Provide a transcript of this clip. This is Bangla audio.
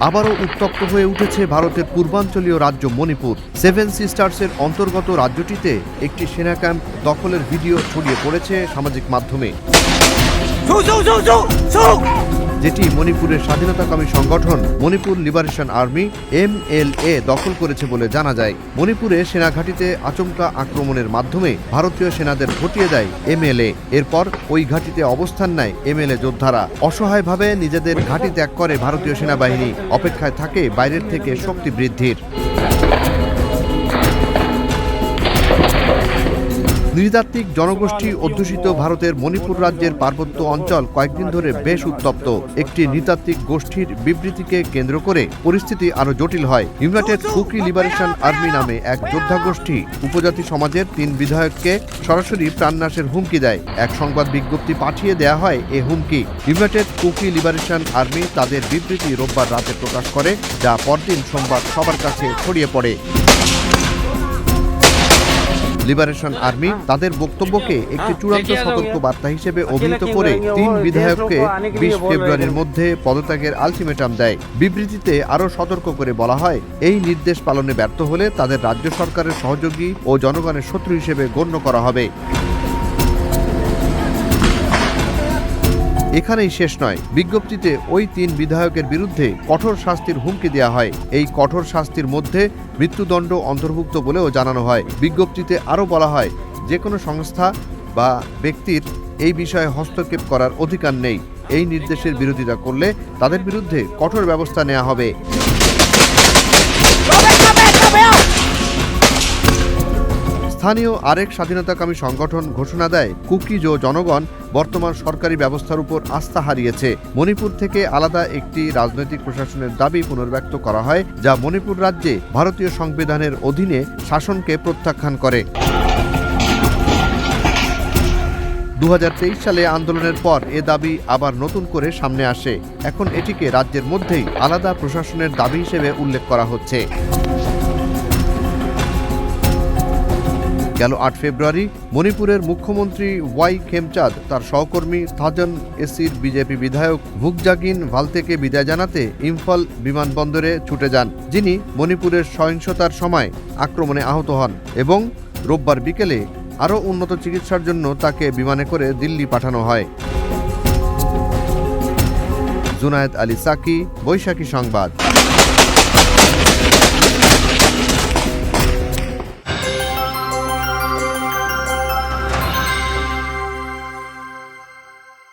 আবারও উত্তপ্ত হয়ে উঠেছে ভারতের পূর্বাঞ্চলীয় রাজ্য মণিপুর। সেভেন সিস্টার্সের অন্তর্গত রাজ্যটিতে একটি সেনা ক্যাম্প দখলের ভিডিও ছড়িয়ে পড়েছে সামাজিক মাধ্যমে, যেটি মণিপুরের স্বাধীনতাকামী সংগঠন মণিপুর লিবারেশন আর্মি MLA দখল করেছে বলে জানা যায়। মণিপুরে সেনা ঘাঁটিতে আচমকা আক্রমণের মাধ্যমে ভারতীয় সেনাদের হটিয়ে দেয় MLA। এরপর ওই ঘাঁটিতে অবস্থান নেয় MLA যোদ্ধারা। অসহায়ভাবে নিজেদের ঘাঁটি ত্যাগ করে ভারতীয় সেনাবাহিনী, অপেক্ষায় থাকে বাইরের থেকে শক্তি বৃদ্ধির। নৃতাত্ত্বিক জনগোষ্ঠী অধ্যুষিত ভারতের মণিপুর রাজ্যের পার্বত্য অঞ্চল কয়েকদিন ধরে বেশ উত্তপ্ত। একটি নৃতাত্ত্বিক গোষ্ঠীর বিবৃতিকে কেন্দ্র করে পরিস্থিতি আরো জটিল হয়। ইউনাইটেড কুকি লিবারেশন আর্মি নামে এক যোদ্ধা গোষ্ঠী উপজাতি সমাজের 3 বিধায়ককে সরাসরি প্রাণনাশের হুমকি দেয়। এক সংবাদ বিজ্ঞপ্তি পাঠিয়ে দেয়া হয় এ হুমকি। ইউনাইটেড কুকি লিবারেশন আর্মি তাদের বিবৃতি রোববার রাতে প্রকাশ করে, যা পরদিন সোমবার সবার কাছে ছড়িয়ে পড়ে। লিবারেশন আর্মি তাদের বক্তব্যকে একটি চূড়ান্ত সতর্ক বার্তা হিসেবে অভিহিত করে 3 বিধায়ককে 20 ফেব্রুয়ারির মধ্যে পদত্যাগের আলটিমেটাম দেয়। বিবৃতিতে আরও সতর্ক করে বলা হয়, এই নির্দেশ পালনে ব্যর্থ হলে তাদের রাজ্য সরকারের সহযোগী ও জনগণের শত্রু হিসেবে গণ্য করা হবে। এখানেই শেষ নয়, বিজ্ঞপ্তিতে ওই 3 বিধায়কের বিরুদ্ধে কঠোর শাস্তির হুমকি দেওয়া হয়। এই কঠোর শাস্তির মধ্যে মৃত্যুদণ্ড অন্তর্ভুক্ত বলেও জানানো হয়। বিজ্ঞপ্তিতে আরও বলা হয়, যে কোনো সংস্থা বা ব্যক্তির এই বিষয়ে হস্তক্ষেপ করার অধিকার নেই। এই নির্দেশের বিরোধিতা করলে তাদের বিরুদ্ধে কঠোর ব্যবস্থা নেওয়া হবে। স্থানীয় আরেক স্বাধীনতাকামী সংগঠন ঘোষণা দেয়, কুকিজ ও জনগণ বর্তমান সরকারি ব্যবস্থার উপর আস্থা হারিয়েছে। মণিপুর থেকে আলাদা একটি রাজনৈতিক প্রশাসনের দাবি পুনর্ব্যক্ত করা হয়, যা মণিপুর রাজ্যে ভারতীয় সংবিধানের অধীনে শাসনকে প্রত্যাখ্যান করে। 2023 সালে আন্দোলনের পর এ দাবি আবার নতুন করে সামনে আসে। এখন এটিকে রাজ্যের মধ্যেই আলাদা প্রশাসনের দাবি হিসেবে উল্লেখ করা হচ্ছে। গেল 8 ফেব্রুয়ারি মণিপুরের মুখ্যমন্ত্রী ওয়াই খেমচাঁদ তার সহকর্মী থাজন এসির বিজেপি বিধায়ক ভুকজাগিন ভালতেকে বিদায় জানাতে ইম্ফল বিমানবন্দরে ছুটে যান, যিনি মণিপুরের সহিংসতার সময় আক্রমণে আহত হন এবং রোববার বিকেলে আরও উন্নত চিকিৎসার জন্য তাকে বিমানে করে দিল্লি পাঠানো হয়। জুনায়েদ আলী সাকি, বৈশাখী সংবাদ।